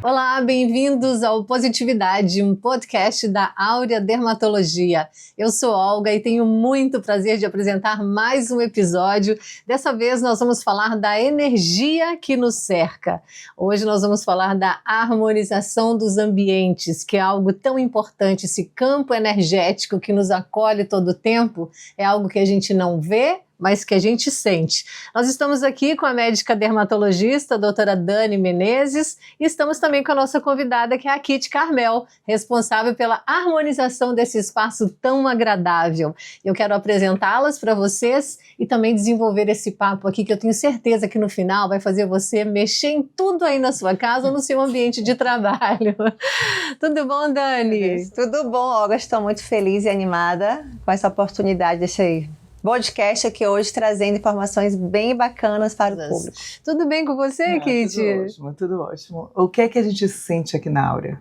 Olá, bem-vindos ao Positividade, um podcast da Áurea Dermatologia. Eu sou Olga e tenho muito prazer de apresentar mais um episódio. Dessa vez nós vamos falar da energia que nos cerca. Hoje nós vamos falar da harmonização dos ambientes, que é algo tão importante. Esse campo energético que nos acolhe todo o tempo é algo que a gente não vê, mas que a gente sente. Nós estamos aqui com a médica dermatologista, a doutora Dani Menezes, e estamos também com a nossa convidada, que é a Kitty Carmel, responsável pela harmonização desse espaço tão agradável. Eu quero apresentá-las para vocês e também desenvolver esse papo aqui, que eu tenho certeza que no final vai fazer você mexer em tudo aí na sua casa ou no seu ambiente de trabalho. Tudo bom, Dani? Tudo bom, Olga. Estou muito feliz e animada com essa oportunidade desse podcast aqui hoje, trazendo informações bem bacanas para o público. Tudo bem com você, Kitty? Tudo ótimo, tudo ótimo. O que é que a gente sente aqui na Áurea?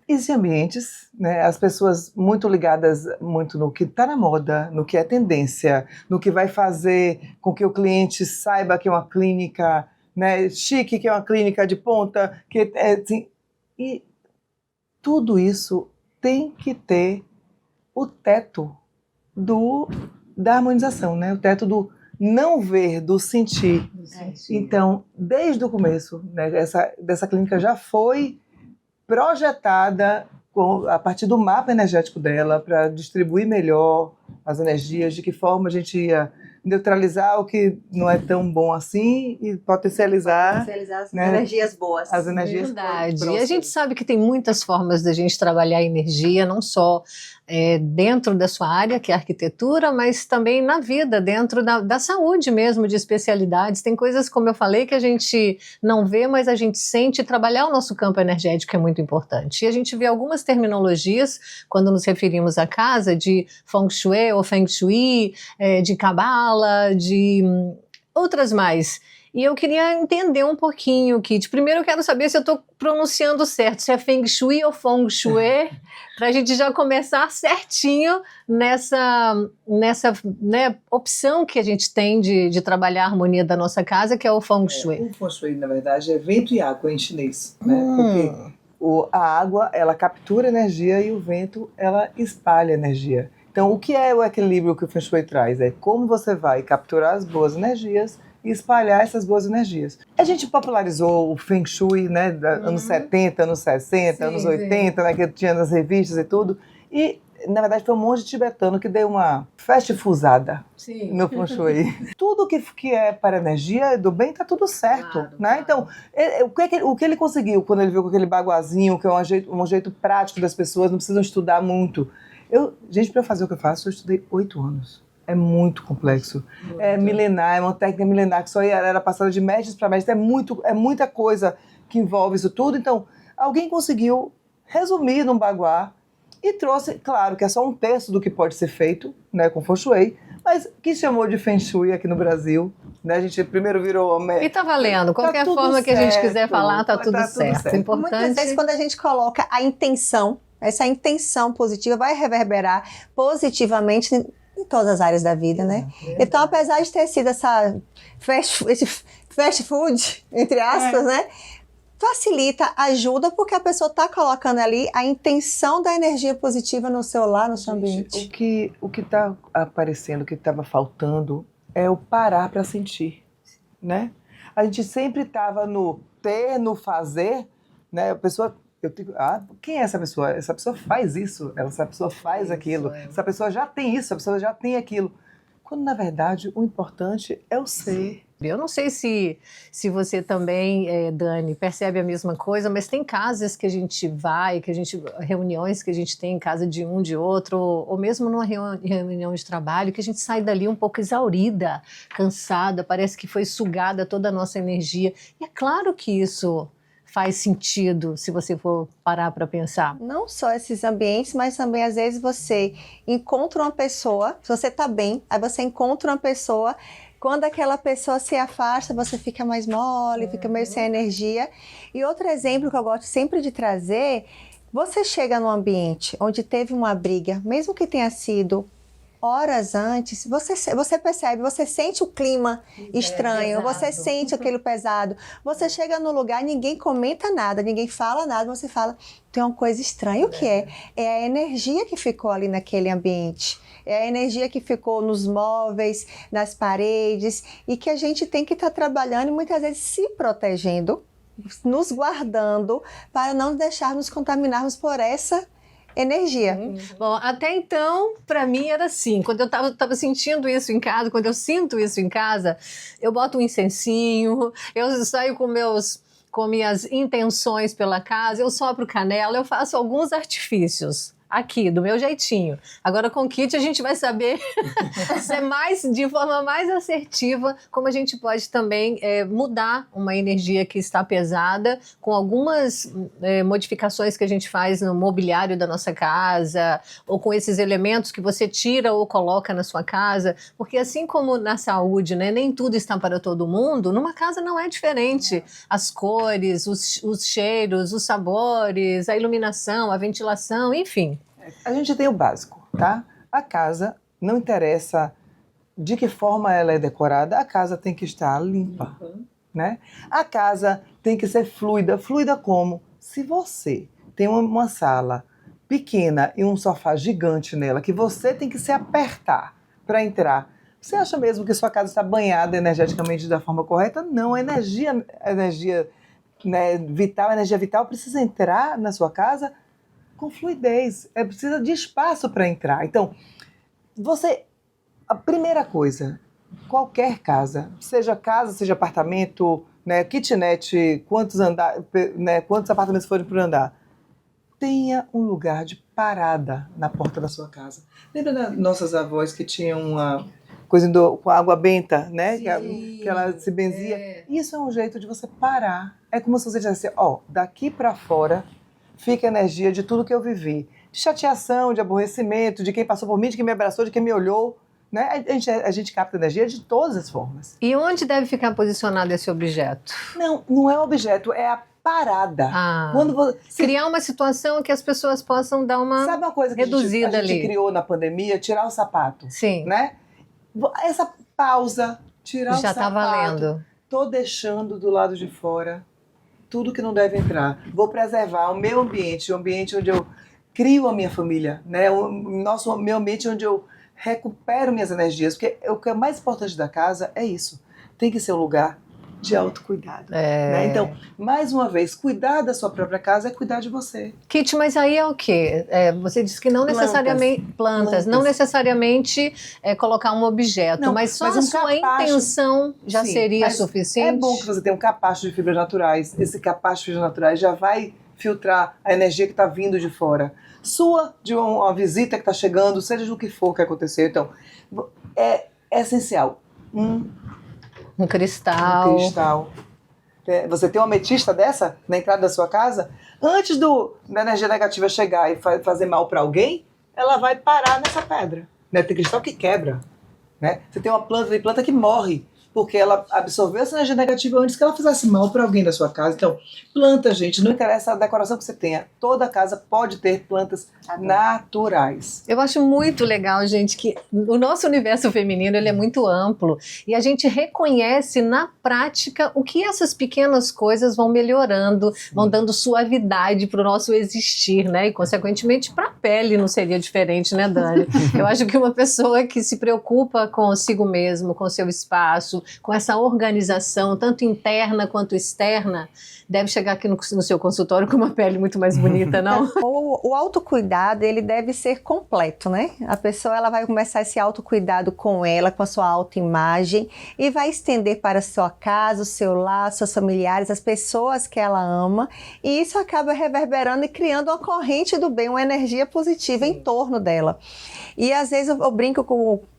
Esses ambientes, né, as pessoas muito ligadas muito no que está na moda, no que é tendência, no que vai fazer com que o cliente saiba que é uma clínica, né, chique, que é uma clínica de ponta, que assim, e tudo isso tem que ter o teto da harmonização, né? O teto do não ver, do sentir. Então, desde o começo, né, dessa clínica já foi projetada a partir do mapa energético dela para distribuir melhor as energias, de que forma a gente ia neutralizar o que não é tão bom assim e potencializar as né, energias boas. As energias Verdade. E a gente sabe que tem muitas formas da gente trabalhar a energia, não só dentro da sua área, que é a arquitetura, mas também na vida, dentro da saúde mesmo, de especialidades. Tem coisas, como eu falei, que a gente não vê, mas a gente sente. Trabalhar o nosso campo energético é muito importante. E a gente vê algumas terminologias, quando nos referimos à casa, de Feng Shui ou Feng Shui, de Cabala, de outras mais. E eu queria entender um pouquinho, Kitty. Primeiro eu quero saber se eu estou pronunciando certo, se é Feng Shui ou Feng Shui, para a gente já começar certinho nessa né, opção que a gente tem de trabalhar a harmonia da nossa casa, que é o Feng Shui. O Feng Shui, na verdade, é vento e água em chinês, né? Porque a água, ela captura energia e o vento, ela espalha energia. Então, o que é o equilíbrio que o Feng Shui traz? É como você vai capturar as boas energias e espalhar essas boas energias. A gente popularizou o Feng Shui, né, anos 70, anos 60, anos 80, né, que tinha nas revistas e tudo, e na verdade foi um monte de tibetano que deu uma festifusada no Feng Shui. Tudo que é para energia do bem está tudo certo, claro, né? Então, o que ele conseguiu quando ele viu com aquele baguazinho, que é um jeito prático das pessoas, não precisam estudar muito. Gente, para fazer o que eu faço, eu estudei 8 anos. É muito complexo. É milenar, é uma técnica milenar que só era passada de mestres para mestres. É muita coisa que envolve isso tudo. Então, alguém conseguiu resumir num baguá e trouxe, claro, que é só um terço do que pode ser feito, né, com Feng Shui, mas que chamou de Feng Shui aqui no Brasil. Né, a gente primeiro virou... E tá valendo. Qualquer forma que a gente quiser falar, tá tudo certo. Importante. Muitas vezes, quando a gente coloca a intenção, essa intenção positiva vai reverberar positivamente em todas as áreas da vida, né? Então, apesar de ter sido esse fast food, entre aspas, né? Facilita, ajuda, porque a pessoa está colocando ali a intenção da energia positiva no seu lar, no seu ambiente. O que está aparecendo, o que estava faltando, é o parar para sentir, né? A gente sempre estava no ter, no fazer, né? A pessoa... quem é essa pessoa? Essa pessoa faz isso, essa pessoa faz aquilo, essa pessoa já tem isso, essa pessoa já tem aquilo. Quando, na verdade, o importante é o ser. Eu não sei se você também, Dani, percebe a mesma coisa, mas tem casas que a gente vai, reuniões que a gente tem em casa de um, de outro, ou mesmo numa reunião de trabalho, que a gente sai dali um pouco exaurida, cansada, parece que foi sugada toda a nossa energia. E é claro que isso faz sentido, se você for parar para pensar. Não só esses ambientes, mas também às vezes você encontra uma pessoa, se você está bem, aí você encontra uma pessoa, quando aquela pessoa se afasta, você fica mais mole, fica meio sem energia. E outro exemplo que eu gosto sempre de trazer, você chega num ambiente onde teve uma briga, mesmo que tenha sido horas antes, você percebe, você sente o clima estranho, você sente aquilo pesado. Você chega no lugar, ninguém comenta nada, ninguém fala nada, você fala, tem uma coisa estranha. O que é? É a energia que ficou ali naquele ambiente. É a energia que ficou nos móveis, nas paredes, e que a gente tem que estar trabalhando e muitas vezes se protegendo, nos guardando, para não deixar nos contaminarmos por essa energia. Bom, até então, para mim era assim, quando eu tava sentindo isso em casa, quando eu sinto isso em casa, eu boto um incensinho, eu saio com minhas intenções pela casa, eu sopro canela, eu faço alguns artifícios. Aqui, do meu jeitinho. Agora com o Kit a gente vai saber de forma mais assertiva como a gente pode também mudar uma energia que está pesada com algumas modificações que a gente faz no mobiliário da nossa casa ou com esses elementos que você tira ou coloca na sua casa, porque assim como na saúde, né, nem tudo está para todo mundo, numa casa não é diferente. As cores, os cheiros, os sabores, a iluminação, a ventilação, enfim. A gente tem o básico, tá? A casa, não interessa de que forma ela é decorada, a casa tem que estar limpa, né? A casa tem que ser fluida. Fluida como? Se você tem uma sala pequena e um sofá gigante nela, que você tem que se apertar para entrar, você acha mesmo que sua casa está banhada energeticamente da forma correta? Não, a energia né, vital, a energia vital precisa entrar na sua casa com fluidez, precisa de espaço para entrar. Então, a primeira coisa, qualquer casa, seja apartamento, né, kitnet, quantos apartamentos forem por andar, tenha um lugar de parada na porta da sua casa. Lembra das nossas avós que tinham uma coisa com água benta, né? Que ela se benzia? Isso é um jeito de você parar. É como se você dissesse, daqui para fora fica a energia de tudo que eu vivi. De chateação, de aborrecimento, de quem passou por mim, de quem me abraçou, de quem me olhou. Né? A gente capta energia de todas as formas. E onde deve ficar posicionado esse objeto? Não é o objeto, é a parada. Criar uma situação que as pessoas possam dar uma reduzida ali. Sabe uma coisa que a gente criou na pandemia? Tirar o sapato. Sim. Né? Essa pausa, tirar o sapato. Já está valendo. Tô deixando do lado de fora tudo que não deve entrar. Vou preservar o meu ambiente, o ambiente onde eu crio a minha família, né? Meu ambiente onde eu recupero minhas energias, porque o que é mais importante da casa é isso. Tem que ser um lugar de autocuidado. Né? Então, mais uma vez, cuidar da sua própria casa é cuidar de você. Kit, mas aí é o quê? Você disse que não necessariamente plantas. Não necessariamente colocar um objeto, mas só a sua intenção já seria suficiente? É bom que você tenha um capacho de fibras naturais. Esse capacho de fibras naturais já vai filtrar a energia que está vindo de fora. De uma visita que está chegando, seja do que for que aconteceu. Então, é essencial. Um cristal. Você tem uma ametista dessa na entrada da sua casa, antes da energia negativa chegar e fazer mal para alguém, ela vai parar nessa pedra. Né? Tem cristal que quebra. Né? Você tem uma planta que morre, porque ela absorveu essa energia negativa antes que ela fizesse mal para alguém da sua casa. Então, planta, gente, não interessa a decoração que você tenha. Toda casa pode ter plantas naturais. Eu acho muito legal, gente, que o nosso universo feminino ele é muito amplo e a gente reconhece na prática o que essas pequenas coisas vão melhorando, vão dando suavidade para o nosso existir, né? E, consequentemente, para a pele não seria diferente, né, Dani? Eu acho que uma pessoa que se preocupa consigo mesmo, com seu espaço, com essa organização, tanto interna quanto externa, deve chegar aqui no seu consultório com uma pele muito mais bonita, não? O autocuidado, ele deve ser completo, né? A pessoa ela vai começar esse autocuidado com ela, com a sua autoimagem, e vai estender para a sua casa, o seu lar, seus familiares, as pessoas que ela ama, e isso acaba reverberando e criando uma corrente do bem, uma energia positiva em torno dela. E às vezes eu brinco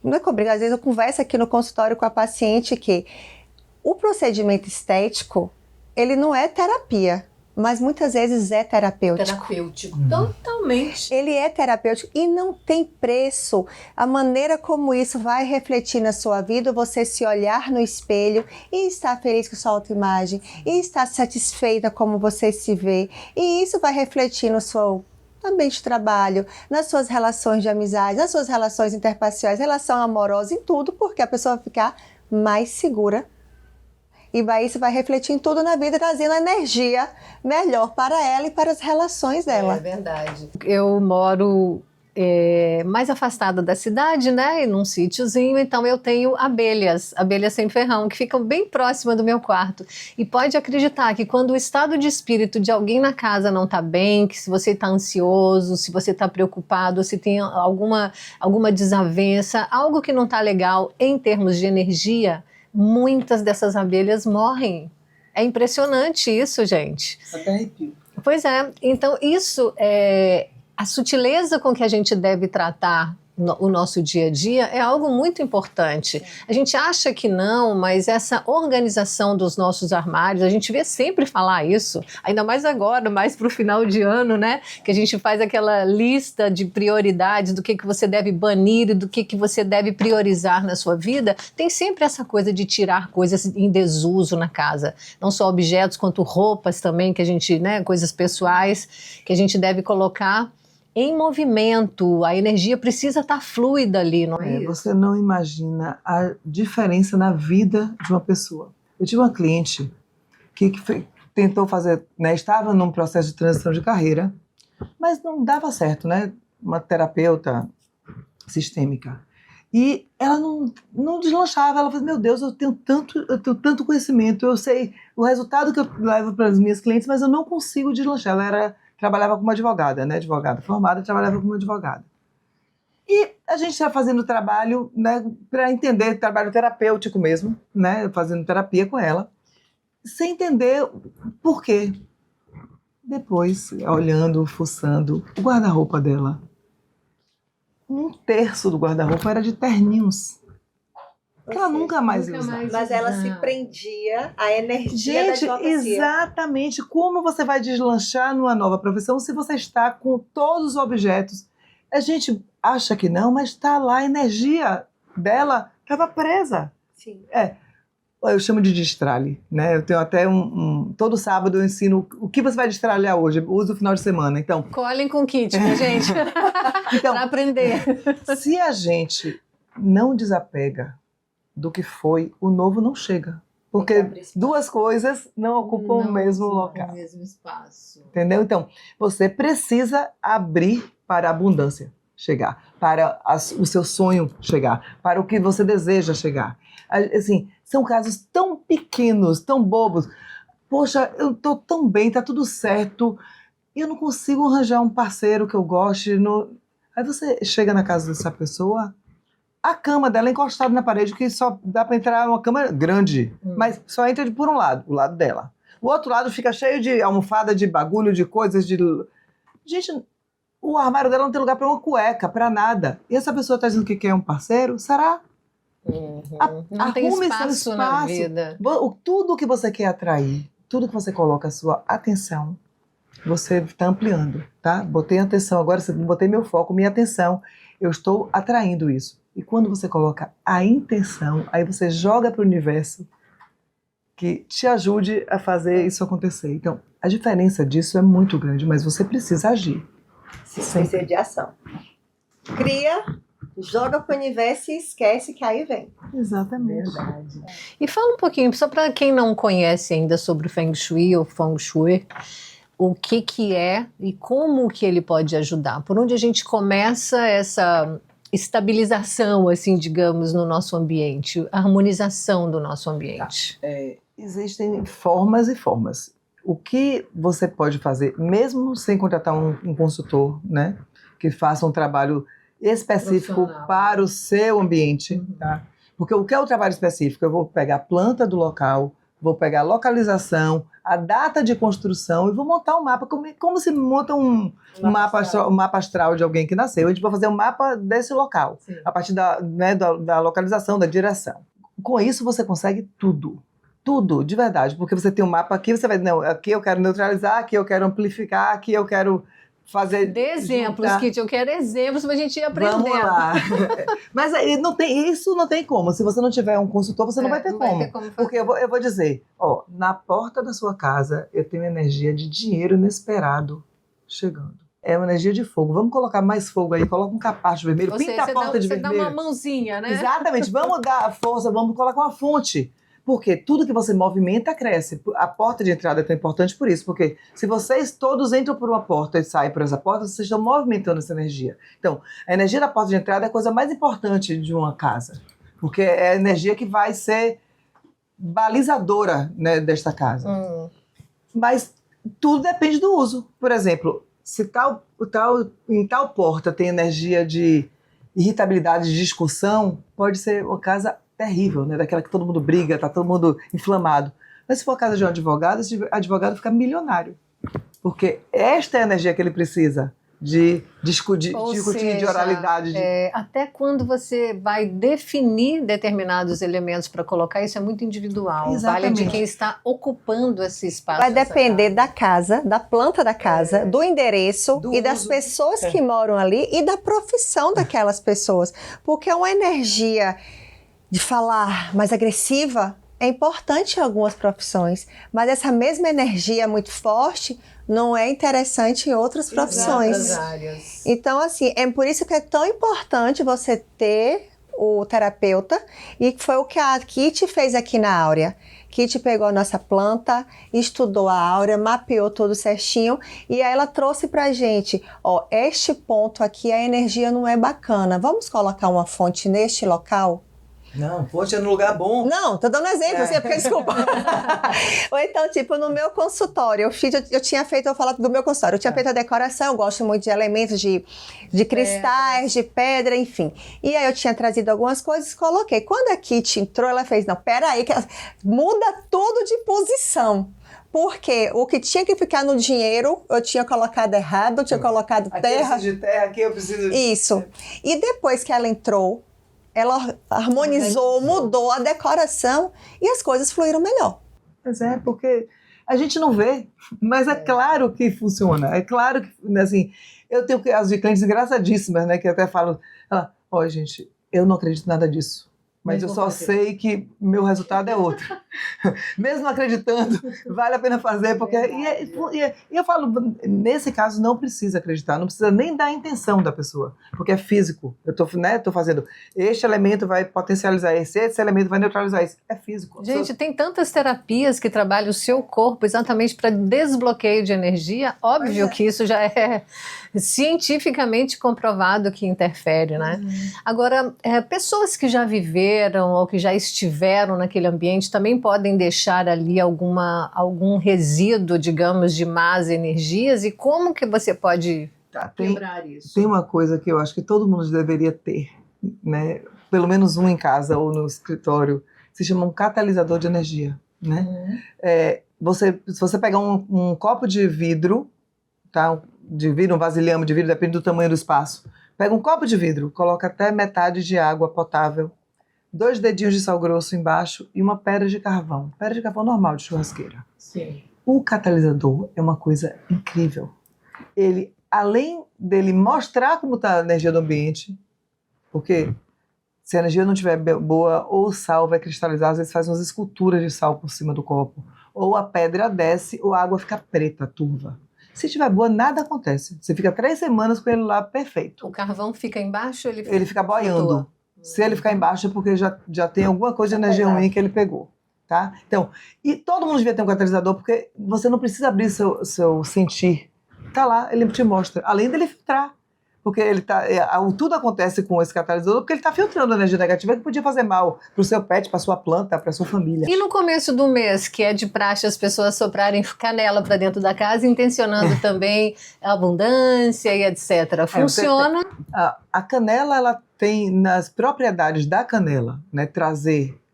não é que eu brinco, às vezes eu converso aqui no consultório com a paciente que o procedimento estético, ele não é terapia, mas muitas vezes é terapêutico. Totalmente. Ele é terapêutico e não tem preço. A maneira como isso vai refletir na sua vida, você se olhar no espelho e estar feliz com sua autoimagem, e estar satisfeita como você se vê. E isso vai refletir na no ambiente de trabalho, nas suas relações de amizade, nas suas relações interpessoais, relação amorosa, em tudo, porque a pessoa vai ficar mais segura. E isso vai refletir em tudo na vida, trazendo energia melhor para ela e para as relações dela. É verdade. Eu moro mais afastada da cidade, né, num sítiozinho, então eu tenho abelhas sem ferrão, que ficam bem próxima do meu quarto. E pode acreditar que quando o estado de espírito de alguém na casa não está bem, que se você está ansioso, se você está preocupado, se tem alguma desavença, algo que não está legal em termos de energia, muitas dessas abelhas morrem. É impressionante isso, gente. Até arrepio. Pois é, então isso é a sutileza com que a gente deve tratar o nosso dia a dia é algo muito importante. A gente acha que não, mas essa organização dos nossos armários, a gente vê sempre falar isso, ainda mais agora, mais para o final de ano, né? Que a gente faz aquela lista de prioridades do que você deve banir e do que você deve priorizar na sua vida. Tem sempre essa coisa de tirar coisas em desuso na casa, não só objetos quanto roupas também, que a gente, né, coisas pessoais que a gente deve colocar em movimento. A energia precisa estar fluida ali, não é isso? Você não imagina a diferença na vida de uma pessoa. Eu tive uma cliente que tentou fazer, né, estava num processo de transição de carreira, mas não dava certo, né? Uma terapeuta sistêmica. E ela não deslanchava, ela falou, meu Deus, eu tenho tanto conhecimento, eu sei o resultado que eu levo para as minhas clientes, mas eu não consigo deslanchar. Ela trabalhava como advogada, né? Advogada formada, trabalhava como advogada. E a gente está fazendo trabalho, né, para entender, trabalho terapêutico mesmo, né? Fazendo terapia com ela, sem entender por quê. Depois, olhando, fuçando, o guarda-roupa dela, 1/3 do guarda-roupa era de terninhos. Que ela nunca mais ia usar. Mas ela se prendia à energia da Gente, advocacia. exatamente. Como você vai deslanchar numa nova profissão se você está com todos os objetos? A gente acha que não, mas está lá, a energia dela estava presa. Sim. Eu chamo de destralhe, né? Eu tenho até todo sábado eu ensino o que você vai destralhar hoje. Eu uso o final de semana, então. Colhem com kit, né, gente? Então, para aprender. Se a gente não desapega do que foi, o novo não chega. Porque duas coisas não ocupam o mesmo local. O mesmo espaço. Entendeu? Então, você precisa abrir para a abundância chegar, para o seu sonho chegar, para o que você deseja chegar. Assim, são casos tão pequenos, tão bobos. Poxa, eu estou tão bem, está tudo certo, e eu não consigo arranjar um parceiro que eu goste. Aí você chega na casa dessa pessoa, a cama dela é encostada na parede, que só dá para entrar uma cama grande, mas só entra por um lado, o lado dela. O outro lado fica cheio de almofada, de bagulho, de coisas, de... Gente, o armário dela não tem lugar para uma cueca, para nada. E essa pessoa está dizendo que quer um parceiro? Será? Não tem espaço na vida. Tudo que você quer atrair, tudo que você coloca a sua atenção, você está ampliando, tá? Botei atenção, agora botei meu foco, minha atenção, eu estou atraindo isso. E quando você coloca a intenção, aí você joga para o universo que te ajude a fazer isso acontecer. Então, a diferença disso é muito grande, mas você precisa agir. Precisa de ação. Cria, joga para o universo e esquece que aí vem. Exatamente. Verdade. E fala um pouquinho, só para quem não conhece ainda sobre o Feng Shui ou Feng Shui, o que é e como que ele pode ajudar? Por onde a gente começa essa estabilização, assim, digamos, no nosso ambiente, a harmonização do nosso ambiente? Existem formas e formas. O que você pode fazer, mesmo sem contratar um consultor, né, que faça um trabalho específico para o seu ambiente, tá? Porque o que é o trabalho específico? Eu vou pegar a planta do local, vou pegar a localização, a data de construção e vou montar um mapa, como se monta um mapa astral de alguém que nasceu. A gente vai fazer um mapa desse local, sim, a partir da localização, da direção. Com isso você consegue tudo. Tudo, de verdade, porque você tem um mapa aqui, você vai, não, aqui eu quero neutralizar, aqui eu quero amplificar, aqui eu quero fazer... Dê exemplos, Kitty, eu quero exemplos para a gente ir aprendendo. Vamos lá. Mas isso não tem como, se você não tiver um consultor, você não vai ter como. Porque eu vou dizer, na porta da sua casa, eu tenho energia de dinheiro inesperado chegando. é uma energia de fogo. Vamos colocar mais fogo aí, coloca um capacho vermelho, pinta a porta de vermelho. Você dá uma mãozinha, né? Exatamente, vamos dar força, vamos colocar uma fonte. Porque tudo que você movimenta cresce. A porta de entrada é tão importante por isso, porque se vocês todos entram por uma porta e saem por essa porta, vocês estão movimentando essa energia. Então, a energia da porta de entrada é a coisa mais importante de uma casa, porque é a energia que vai ser balizadora, né, desta casa. Mas tudo depende do uso. Por exemplo, se em tal porta tem energia de irritabilidade, de discussão, pode ser uma casa terrível, né? Daquela que todo mundo briga, tá todo mundo inflamado. Mas se for a casa de um advogado, esse advogado fica milionário. Porque esta é a energia que ele precisa de discutir, de oralidade. Até quando você vai definir determinados elementos para colocar, isso é muito individual. Exatamente. Vale de quem está ocupando esse espaço. Vai depender da casa, da planta da casa, do endereço do e das uso. pessoas que moram ali e da profissão daquelas pessoas. Porque uma energia de falar mais agressiva é importante em algumas profissões, mas essa mesma energia muito forte não é interessante em outras profissões. Outras áreas. Então, assim, é por isso que é tão importante você ter o terapeuta, e foi o que a Kitty fez aqui na Áurea. Kitty pegou a nossa planta, estudou a Áurea, mapeou tudo certinho, e aí ela trouxe pra gente, ó, este ponto aqui, a energia não é bacana, vamos colocar uma fonte neste local? Não, fonte é no lugar bom. Não, tô dando exemplo, assim, porque desculpa. Ou então, tipo, no meu consultório, eu tinha feito, eu vou falar do meu consultório, eu tinha feito a decoração, eu gosto muito de elementos de cristais, de pedra, enfim. E aí eu tinha trazido algumas coisas e coloquei. Quando a Kitty entrou, ela fez, não, peraí, que muda tudo de posição. Porque o que tinha que ficar no dinheiro, eu tinha colocado errado, eu tinha colocado aqui terra. Eu preciso de terra, aqui eu preciso de... Isso. E depois que ela entrou, ela harmonizou, mudou a decoração e as coisas fluíram melhor. Mas é, porque a gente não vê, mas é claro que funciona. É claro que, assim, eu tenho as de clientes engraçadíssimas, né, que até falam, ó, gente, eu não acredito em nada disso. Mas eu só sei que meu resultado é outro. Mesmo acreditando, vale a pena fazer, porque... E eu falo, nesse caso, não precisa acreditar, não precisa nem dar a intenção da pessoa, porque é físico. Eu tô fazendo, este elemento vai potencializar esse elemento vai neutralizar esse. É físico. Gente, tem tantas terapias que trabalham o seu corpo exatamente para desbloqueio de energia. Óbvio que isso já é cientificamente comprovado que interfere, né? Agora, pessoas que já viveram ou que já estiveram naquele ambiente também podem deixar ali algum resíduo, digamos, de más energias. E como que você pode quebrar isso? Tem uma coisa que eu acho que todo mundo deveria ter, né? Pelo menos um em casa ou no escritório, se chama um catalisador de energia, né? Se você pegar um copo de vidro, tá? De vidro, um vasilhame de vidro, depende do tamanho do espaço. Pega um copo de vidro, coloca até metade de água potável, 2 dedinhos de sal grosso embaixo e uma pedra de carvão. Pedra de carvão normal, de churrasqueira. Sim. O catalisador é uma coisa incrível. Ele, além dele mostrar como está a energia do ambiente, porque se a energia não estiver boa, ou o sal vai cristalizar, às vezes faz umas esculturas de sal por cima do copo, ou a pedra desce, ou a água fica preta, turva. Se estiver boa, nada acontece. Você fica 3 semanas com ele lá perfeito. O carvão fica embaixo? Ele fica boiando. Se ele ficar embaixo é porque já tem alguma coisa de energia ruim que ele pegou. Tá? Então, e todo mundo devia ter um catalisador, porque você não precisa abrir seu sentir. Tá lá, ele te mostra. Além dele filtrar. Porque tudo acontece com esse catalisador porque ele está filtrando a energia negativa que podia fazer mal para o seu pet, para sua planta, para sua família. E no começo do mês, que é de praxe as pessoas soprarem canela para dentro da casa, intencionando também a abundância e etc. Funciona? A canela, ela tem nas propriedades da canela, né,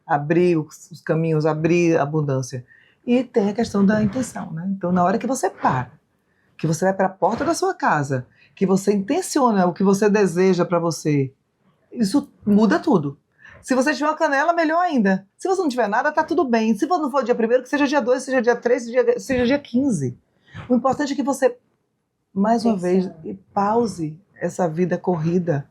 abrir os caminhos, abrir a abundância. E tem a questão da intenção, né? Então, na hora que você para, que você vai para a porta da sua casa, que você intenciona o que você deseja para você, isso muda tudo. Se você tiver uma canela, melhor ainda. Se você não tiver nada, tá tudo bem. Se não for dia 1º, que seja dia 2, seja dia 3, seja dia 15. O importante é que você, mais uma vez, pause essa vida corrida,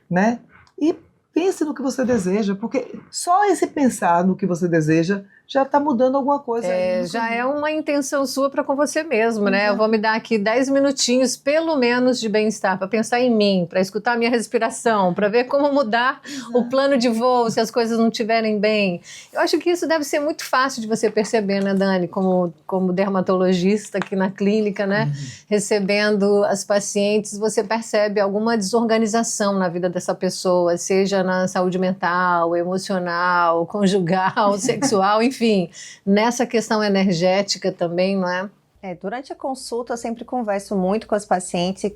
né? E pense no que você deseja, porque só esse pensar no que você deseja já está mudando alguma coisa. Já é uma intenção sua para com você mesmo, né? Eu vou me dar aqui 10 minutinhos, pelo menos, de bem-estar, para pensar em mim, para escutar a minha respiração, para ver como mudar o plano de voo se as coisas não estiverem bem. Eu acho que isso deve ser muito fácil de você perceber, né, Dani? Como dermatologista aqui na clínica, né? Recebendo as pacientes, você percebe alguma desorganização na vida dessa pessoa, seja na saúde mental, emocional, conjugal, sexual, enfim, nessa questão energética também, não é? Durante a consulta eu sempre converso muito com os pacientes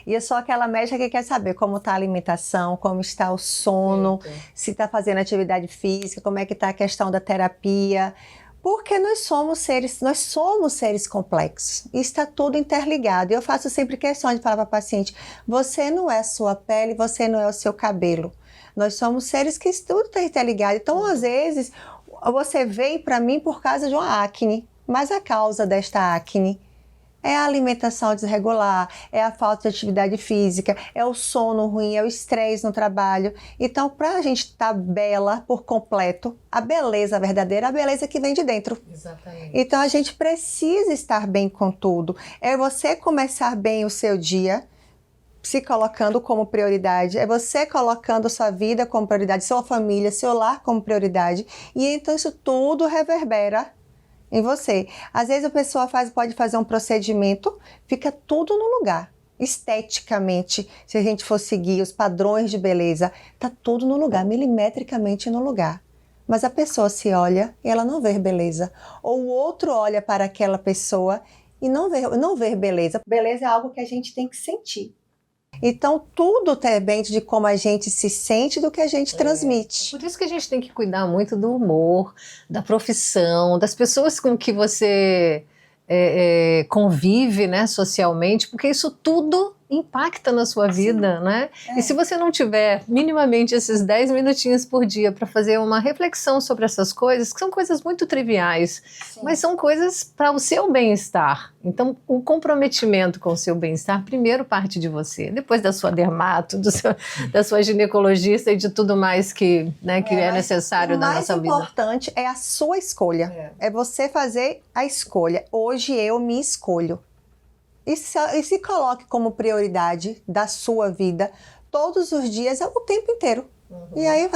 e eu sou aquela médica que quer saber como está a alimentação, como está o sono, se está fazendo atividade física, como é que está a questão da terapia, porque nós somos seres complexos e está tudo interligado. E eu faço sempre questão de falar para o paciente, você não é a sua pele, você não é o seu cabelo. Nós somos seres que tudo está interligado. Então, às vezes, você veio para mim por causa de uma acne, mas a causa desta acne é a alimentação desregular, é a falta de atividade física, é o sono ruim, é o estresse no trabalho. Então, para a gente estar bela por completo, a beleza verdadeira, a beleza que vem de dentro. Exatamente. Então, a gente precisa estar bem com tudo. É você começar bem o seu dia, se colocando como prioridade, é você colocando sua vida como prioridade, sua família, seu lar como prioridade, e então isso tudo reverbera em você. Às vezes a pessoa pode fazer um procedimento, fica tudo no lugar. Esteticamente, se a gente for seguir os padrões de beleza, tá tudo no lugar, milimetricamente no lugar. Mas a pessoa se olha e ela não vê beleza. Ou o outro olha para aquela pessoa e não vê beleza. Beleza é algo que a gente tem que sentir. Então, tudo depende de como a gente se sente do que a gente transmite. Por isso que a gente tem que cuidar muito do humor, da profissão, das pessoas com que você convive, né, socialmente, porque isso tudo impacta na sua vida, né? E se você não tiver minimamente esses 10 minutinhos por dia para fazer uma reflexão sobre essas coisas, que são coisas muito triviais, mas são coisas para o seu bem-estar. Então, o comprometimento com o seu bem-estar primeiro parte de você, depois da sua dermato, da sua ginecologista e de tudo mais que é necessário na nossa vida. O mais importante é a sua escolha. É você fazer a escolha. Hoje eu me escolho. E se coloque como prioridade da sua vida todos os dias, o tempo inteiro. E aí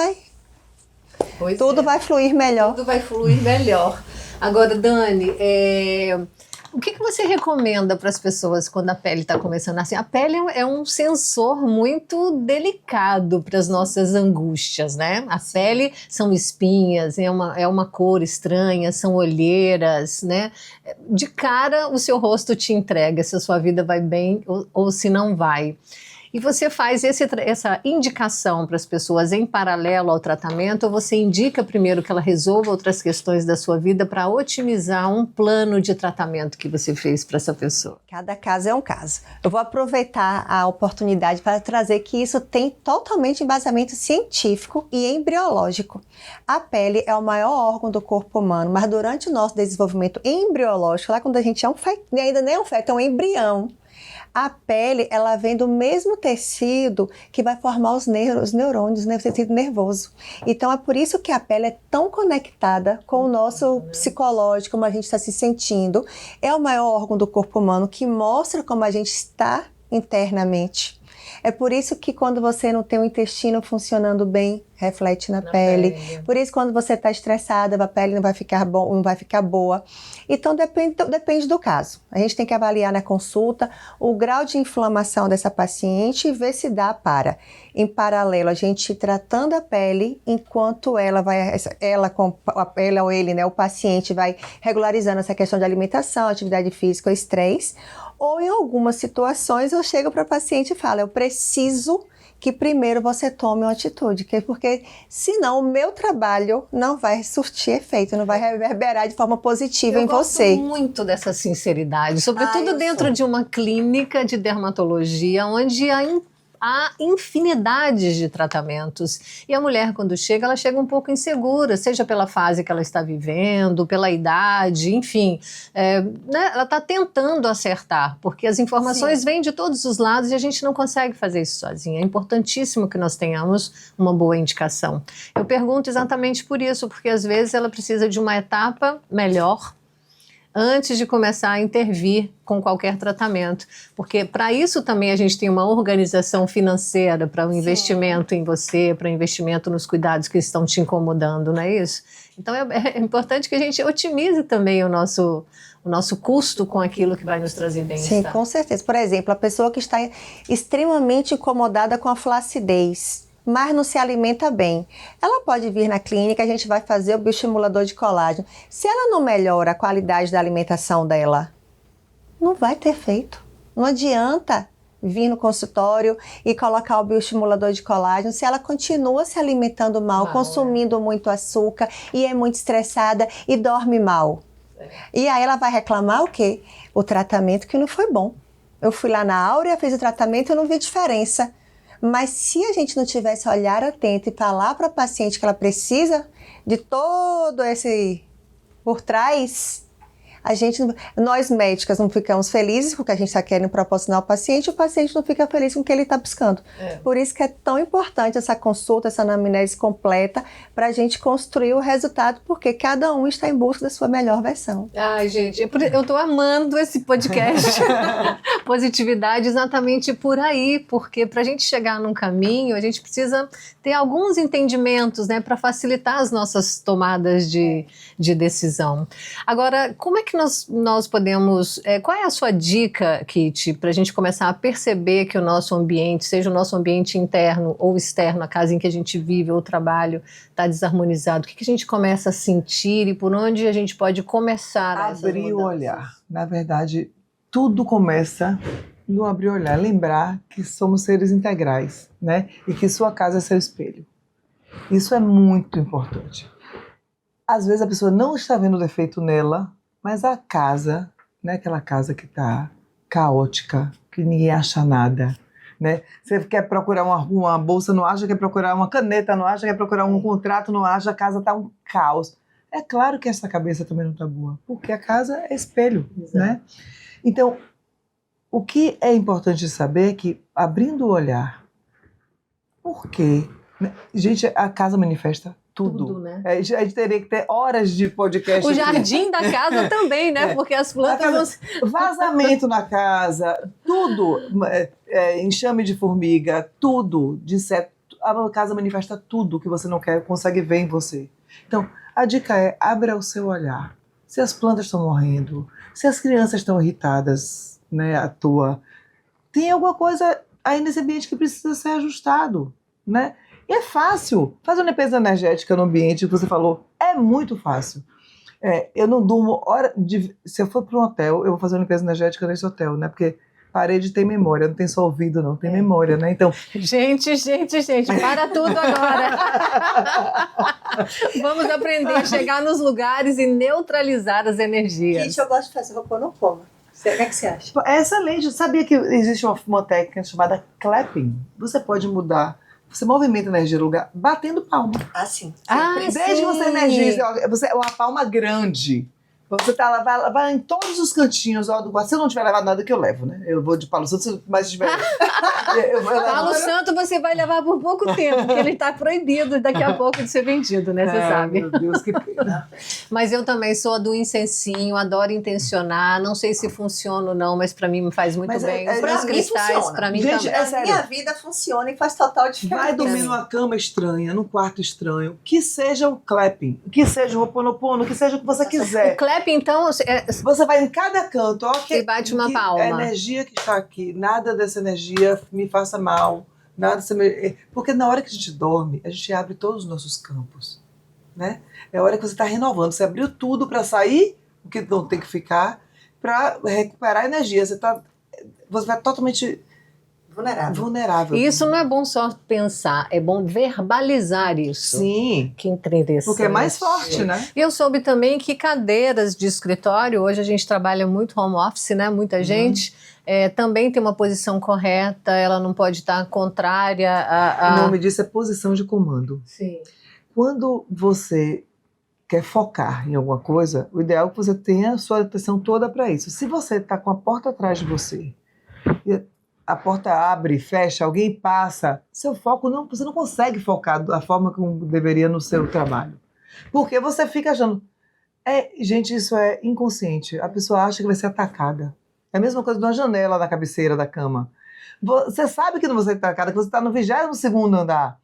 tudo vai fluir melhor. Tudo vai fluir melhor. Agora, Dani, o que você recomenda para as pessoas quando a pele está começando assim? A pele é um sensor muito delicado para as nossas angústias, né? A pele são espinhas, é uma cor estranha, são olheiras, né? De cara, o seu rosto te entrega se a sua vida vai bem ou se não vai. E você faz essa indicação para as pessoas em paralelo ao tratamento, ou você indica primeiro que ela resolva outras questões da sua vida para otimizar um plano de tratamento que você fez para essa pessoa? Cada caso é um caso. Eu vou aproveitar a oportunidade para trazer que isso tem totalmente embasamento científico e embriológico. A pele é o maior órgão do corpo humano, mas durante o nosso desenvolvimento embriológico, lá quando a gente é ainda nem é um feto, é um embrião, a pele, ela vem do mesmo tecido que vai formar os neurônios, né, o tecido nervoso. Então, é por isso que a pele é tão conectada com o nosso psicológico, como a gente está se sentindo. É o maior órgão do corpo humano que mostra como a gente está internamente. É por isso que quando você não tem o intestino funcionando bem, reflete na pele. Por isso quando você está estressada, a pele não vai ficar boa. Então depende do caso. A gente tem que avaliar na consulta o grau de inflamação dessa paciente e ver se dá para. Em paralelo, a gente tratando a pele, enquanto ela ou ele, né, o paciente vai regularizando essa questão de alimentação, atividade física, estresse. Ou em algumas situações eu chego para o paciente e falo, eu preciso que primeiro você tome uma atitude, porque senão o meu trabalho não vai surtir efeito, não vai reverberar de forma positiva em você. Eu gosto muito dessa sinceridade, sobretudo dentro de uma clínica de dermatologia, onde há infinidades de tratamentos. E a mulher, quando chega, ela chega um pouco insegura, seja pela fase que ela está vivendo, pela idade, enfim. Né, ela está tentando acertar, porque as informações vêm de todos os lados e a gente não consegue fazer isso sozinha. É importantíssimo que nós tenhamos uma boa indicação. Eu pergunto exatamente por isso, porque às vezes ela precisa de uma etapa melhor antes de começar a intervir com qualquer tratamento. Porque para isso também a gente tem uma organização financeira para o investimento em você, para o investimento nos cuidados que estão te incomodando, não é isso? Então é importante que a gente otimize também o nosso custo com aquilo que vai nos trazer bem-estar. Sim, com certeza. Por exemplo, a pessoa que está extremamente incomodada com a flacidez, mas não se alimenta bem. Ela pode vir na clínica, a gente vai fazer o bioestimulador de colágeno. Se ela não melhora a qualidade da alimentação dela, não vai ter efeito. Não adianta vir no consultório e colocar o bioestimulador de colágeno se ela continua se alimentando mal, consumindo muito açúcar e é muito estressada e dorme mal. E aí ela vai reclamar o quê? O tratamento que não foi bom. Eu fui lá na Áurea, fiz o tratamento e eu não vi diferença. Mas se a gente não tivesse olhar atento e falar para a paciente que ela precisa de todo esse por trás, nós médicas não ficamos felizes porque a gente está querendo proporcionar ao paciente e o paciente não fica feliz com o que ele está buscando. Por isso que é tão importante essa consulta, essa anamnese completa, para a gente construir o resultado, porque cada um está em busca da sua melhor versão. Ai, gente, eu estou amando esse podcast. Positividade exatamente por aí, porque para a gente chegar num caminho, a gente precisa ter alguns entendimentos, né, para facilitar as nossas tomadas de decisão. Agora, como é que nós podemos... qual é a sua dica, Kitty, para a gente começar a perceber que o nosso ambiente, seja o nosso ambiente interno ou externo, a casa em que a gente vive ou o trabalho, está desarmonizado? O que a gente começa a sentir e por onde a gente pode começar a abrir o olhar. Na verdade, tudo começa no abrir o olhar. Lembrar que somos seres integrais, né? E que sua casa é seu espelho. Isso é muito importante. Às vezes a pessoa não está vendo defeito nela, mas a casa, né, aquela casa que está caótica, que ninguém acha nada, né? Você quer procurar uma bolsa, não acha, quer procurar uma caneta, não acha, quer procurar um contrato, não acha, a casa está um caos. É claro que essa cabeça também não está boa, porque a casa é espelho, né? Então, o que é importante saber é que, abrindo o olhar, por quê? Gente, a casa manifesta tudo, né? A gente teria que ter horas de podcast. O jardim da casa também, né? Porque as plantas vazamento na casa, tudo, enxame de formiga, tudo, de certo, a casa manifesta tudo que você não quer, consegue ver em você. Então, a dica é, abra o seu olhar. Se as plantas estão morrendo, se as crianças estão irritadas, né, à toa, tem alguma coisa aí nesse ambiente que precisa ser ajustado, né? E é fácil. Fazer uma limpeza energética no ambiente que você falou é muito fácil. Eu não durmo se eu for para um hotel, eu vou fazer uma limpeza energética nesse hotel, né? Porque parede tem memória, não tem só ouvido, não, tem memória, né? Então... Gente, para tudo agora. Vamos aprender a chegar nos lugares e neutralizar as energias. Gente, eu gosto de fazer Ho'oponopono. O que é que você acha? É excelente. Sabia que existe uma técnica chamada clapping? Você pode mudar. Você movimenta a energia do lugar batendo palma. Ah, sim. Desde que você energize, uma palma grande. Você vai em todos os cantinhos do quarto. Se eu não tiver levado nada, que eu levo, né? Eu vou de Palo Santo, mas se tiver... Palo Santo você vai levar por pouco tempo, porque ele está proibido daqui a pouco de ser vendido, né? Você sabe. Meu Deus, que pena. Mas eu também sou a do incensinho, adoro intencionar. Não sei se funciona ou não, mas para mim me faz muito bem. Os meus cristais, para mim gente, também. A minha vida funciona e faz total diferença. Vai dormir numa cama estranha, num quarto estranho, que seja o clapping, que seja o Ho'oponopono, que seja o que você quiser. O clapping, então... Você vai em cada canto, e bate uma palma. A energia que está aqui, nada dessa energia me faça mal. Porque na hora que a gente dorme, a gente abre todos os nossos campos. Né? É a hora que você está renovando. Você abriu tudo para sair, o que não tem que ficar, para recuperar a energia. Você vai totalmente vulnerável. E isso não é bom só pensar, é bom verbalizar isso. Sim. Que interessante. Porque é mais forte, né? E eu soube também que cadeiras de escritório, hoje a gente trabalha muito home office, né? Muita gente também tem uma posição correta, ela não pode estar contrária a... O nome disso é posição de comando. Sim. Quando você quer focar em alguma coisa, o ideal é que você tenha a sua atenção toda para isso. Se você está com a porta atrás de você, e a porta abre, fecha, alguém passa, seu foco não, você não consegue focar da forma como deveria no seu trabalho. Porque você fica achando, gente, isso é inconsciente. A pessoa acha que vai ser atacada. É a mesma coisa de uma janela na cabeceira da cama. Você sabe que não vai ser atacada, que você está no 22º andar.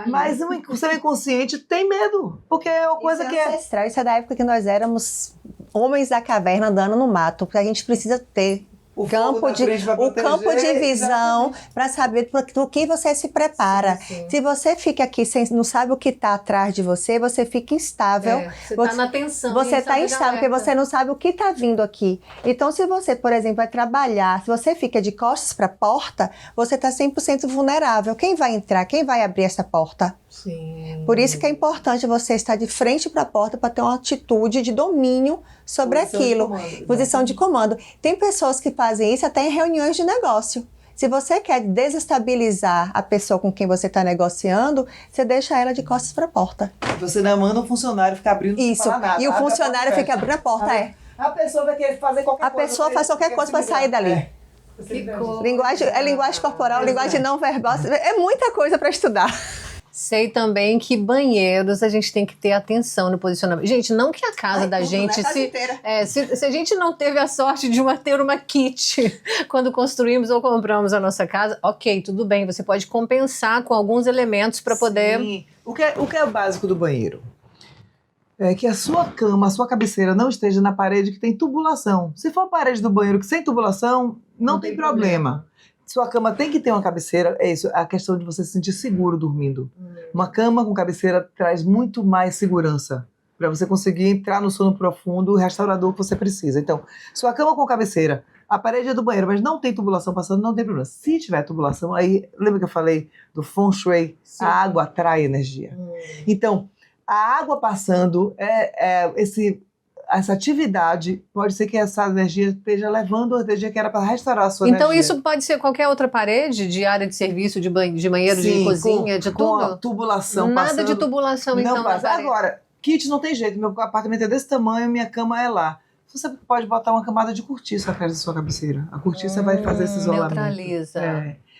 Mas o seu inconsciente tem medo. Porque é uma coisa isso que é ancestral. Isso é da época que nós éramos homens da caverna andando no mato. Porque a gente precisa ter o campo de visão para saber do que você se prepara. Sim. Se você fica aqui não sabe o que está atrás de você, você fica instável. Você está na tensão. Você está instável porque você não sabe o que está vindo aqui. Então, se você, por exemplo, vai trabalhar, se você fica de costas para a porta, você está 100% vulnerável. Quem vai entrar? Quem vai abrir essa porta? Sim. Por isso que é importante você estar de frente para a porta para ter uma atitude de domínio sobre aquilo. Posição de comando. Tem pessoas que fazem isso até em reuniões de negócio. Se você quer desestabilizar a pessoa com quem você está negociando, você deixa ela de costas para a porta. Você não manda o funcionário ficar abrindo isso. Sem falar nada. E o funcionário fica abrindo a porta, A pessoa vai querer fazer qualquer coisa. A pessoa faz qualquer coisa para sair dali. Linguagem corporal, linguagem não verbal. É muita coisa para estudar. Sei também que banheiros a gente tem que ter atenção no posicionamento. Gente, não que a casa da gente... se a gente não teve a sorte de ter uma kit quando construímos ou compramos a nossa casa, ok, tudo bem. Você pode compensar com alguns elementos para poder... Sim. O que é o básico do banheiro? É que a sua cama, a sua cabeceira não esteja na parede que tem tubulação. Se for a parede do banheiro que sem tubulação, não tem problema. Sua cama tem que ter uma cabeceira, é isso, a questão de você se sentir seguro dormindo. Uma cama com cabeceira traz muito mais segurança para você conseguir entrar no sono profundo, restaurador que você precisa. Então, sua cama com cabeceira, a parede é do banheiro, mas não tem tubulação passando, não tem problema. Se tiver tubulação, aí, lembra que eu falei do Feng Shui? Sim. A água atrai energia. Então, a água passando, essa atividade, pode ser que essa energia esteja levando a energia que era para restaurar a sua energia. Então isso pode ser qualquer outra parede de área de serviço, de banheiro, sim, de cozinha, de tudo? Com a tubulação Nada passando. De tubulação, então, na parede. Agora, kit não tem jeito, meu apartamento é desse tamanho, minha cama é lá. Você pode botar uma camada de cortiça atrás da sua cabeceira. A cortiça vai fazer esse isolamento. Neutraliza.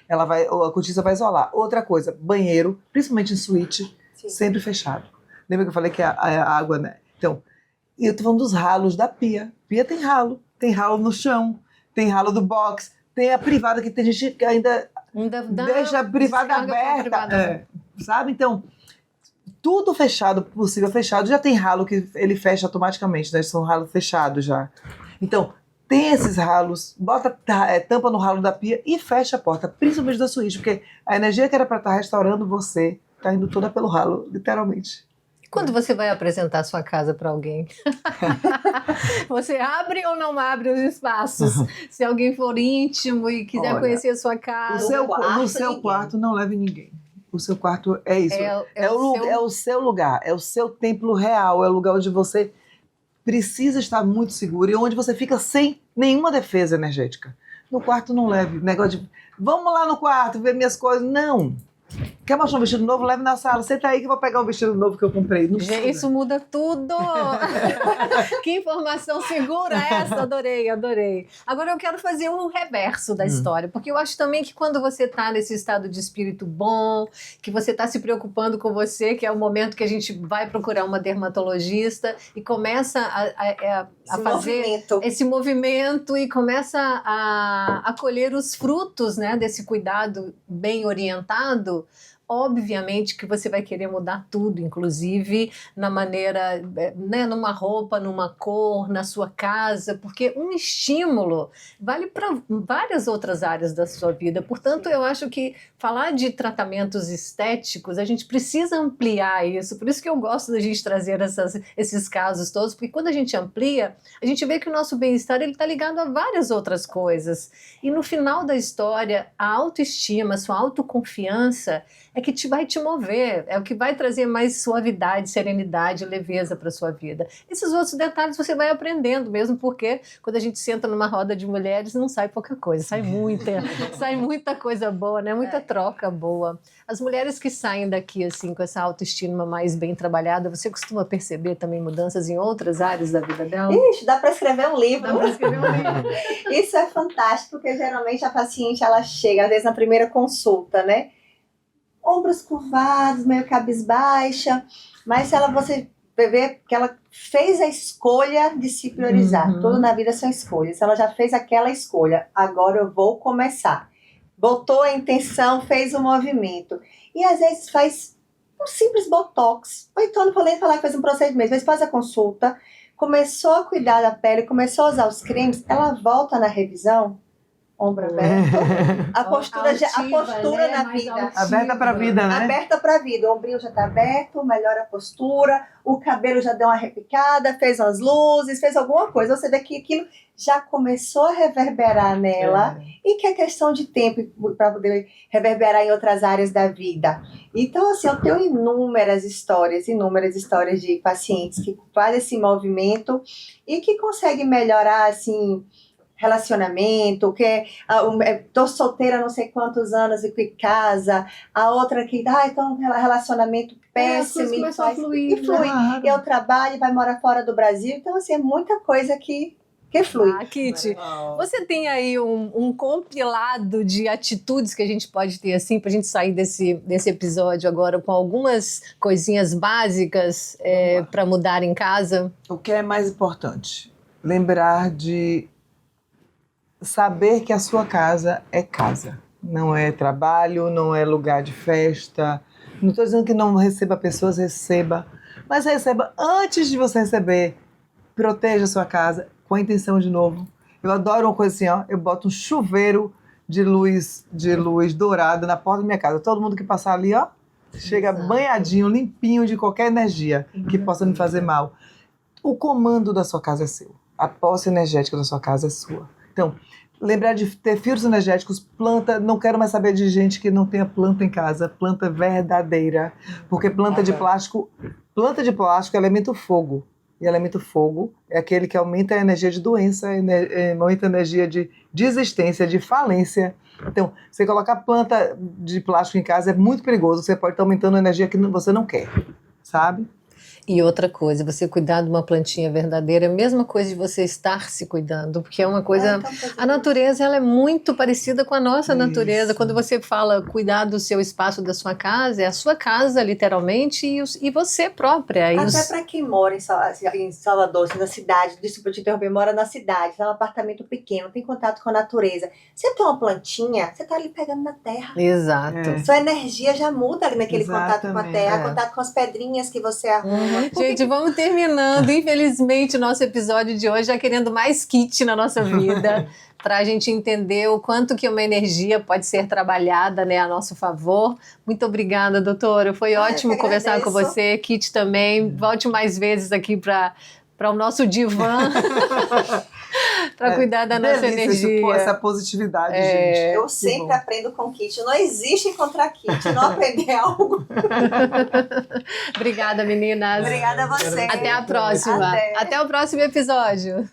A cortiça vai isolar. Outra coisa, banheiro, principalmente em suíte, sempre fechado. Lembra que eu falei que a água, né? Então, eu tô falando dos ralos da pia. Pia tem ralo no chão, tem ralo do box, tem a privada, que tem gente que ainda deixa a privada aberta. Sabe? Então, tudo fechado, possível fechado, já tem ralo que ele fecha automaticamente, né? São ralos fechados já. Então, tem esses ralos, bota tampa no ralo da pia e fecha a porta, principalmente da suíte, porque a energia que era para estar restaurando você está indo toda pelo ralo, literalmente. Quando você vai apresentar a sua casa para alguém? Você abre ou não abre os espaços? Se alguém for íntimo e quiser conhecer a sua casa. No seu quarto não leve ninguém. O seu quarto é isso. É o seu lugar, é o seu templo real, é o lugar onde você precisa estar muito seguro e onde você fica sem nenhuma defesa energética. No quarto não leve. Negócio de, vamos lá no quarto ver minhas coisas. Não. Quer mostrar um vestido novo? Leve na sala. Senta aí que eu vou pegar um vestido novo que eu comprei. Gente, isso muda tudo! Que informação segura essa! Adorei. Agora eu quero fazer um reverso da história, porque eu acho também que quando você está nesse estado de espírito bom, que você está se preocupando com você, que é o momento que a gente vai procurar uma dermatologista e começa a fazer esse movimento e começa a colher os frutos, né, desse cuidado bem orientado, obviamente que você vai querer mudar tudo, inclusive na maneira, né, numa roupa, numa cor, na sua casa, porque um estímulo vale para várias outras áreas da sua vida. Portanto, eu acho que falar de tratamentos estéticos, a gente precisa ampliar isso. Por isso que eu gosto da gente trazer esses casos todos, porque quando a gente amplia, a gente vê que o nosso bem-estar está ligado a várias outras coisas. E no final da história, a autoestima, a sua autoconfiança é que vai te mover, é o que vai trazer mais suavidade, serenidade, leveza para a sua vida. Esses outros detalhes você vai aprendendo mesmo, porque quando a gente senta numa roda de mulheres, não sai pouca coisa, sai muita coisa boa, né? Muita troca boa. As mulheres que saem daqui assim com essa autoestima mais bem trabalhada, você costuma perceber também mudanças em outras áreas da vida dela? Ixi, dá para escrever um livro. Dá para escrever um livro. Isso é fantástico, porque geralmente a paciente ela chega, às vezes na primeira consulta, né? Ombros curvados, meio cabisbaixa, mas você vê que ela fez a escolha de se priorizar. Tudo na vida são escolhas. Ela já fez aquela escolha, agora eu vou começar. Botou a intenção, fez o movimento. E às vezes faz um simples botox. Ou então não vou nem falar que fez um procedimento, mas faz a consulta, começou a cuidar da pele, começou a usar os cremes, ela volta na revisão, ombro aberto, a postura, né? Na vida. Aberta para a vida, né? Aberta para a vida. O ombrinho já está aberto, melhora a postura, o cabelo já deu uma repicada, fez umas luzes, fez alguma coisa. Você vê que aquilo já começou a reverberar nela e que é questão de tempo para poder reverberar em outras áreas da vida. Então, assim, eu tenho inúmeras histórias de pacientes que fazem esse movimento e que conseguem melhorar, assim, relacionamento, que tô solteira há não sei quantos anos e que casa, a outra que então relacionamento péssimo e flui. Claro. Eu trabalho, vai morar fora do Brasil, então assim, é muita coisa que flui. Kitty, você tem aí um compilado de atitudes que a gente pode ter assim para a gente sair desse episódio agora com algumas coisinhas básicas para mudar em casa? O que é mais importante? Lembrar de saber que a sua casa é casa. Não é trabalho, não é lugar de festa. Não estou dizendo que não receba pessoas, receba. Mas receba antes de você receber. Proteja a sua casa com a intenção de novo. Eu adoro uma coisa assim, ó. Eu boto um chuveiro de luz dourada na porta da minha casa. Todo mundo que passar ali, ó, chega banhadinho, limpinho de qualquer energia que possa me fazer mal. O comando da sua casa é seu. A posse energética da sua casa é sua. Então, lembrar de ter fios energéticos, planta, não quero mais saber de gente que não tenha planta em casa, planta verdadeira, porque planta de plástico é elemento fogo, e elemento fogo é aquele que aumenta a energia de doença, aumenta a energia de desistência, de falência. Então, você colocar planta de plástico em casa é muito perigoso, você pode estar aumentando a energia que você não quer, sabe? E outra coisa, você cuidar de uma plantinha verdadeira é a mesma coisa de você estar se cuidando, porque é uma coisa... A natureza, ela é muito parecida com a nossa natureza. Quando você fala cuidar do seu espaço, da sua casa, é a sua casa, literalmente, e você própria. Até para quem mora em Salvador, assim, na cidade, desculpa te interromper, mora na cidade, tá num apartamento pequeno, tem contato com a natureza. Você tem uma plantinha, você tá ali pegando na terra. Exato. Sua energia já muda ali naquele contato com a terra, contato com as pedrinhas que você arruma. Gente, vamos terminando, infelizmente, o nosso episódio de hoje, já querendo mais kit na nossa vida, para a gente entender o quanto que uma energia pode ser trabalhada, né, a nosso favor. Muito obrigada, doutora. Foi ótimo conversar com você. Kit também. Volte mais vezes aqui para o nosso divã. Para cuidar da nossa energia. Essa positividade, gente. Eu sempre aprendo com Kitty. Não existe encontrar Kitty, não aprender algo. Obrigada, meninas. Obrigada a você. Até a próxima. Até o próximo episódio.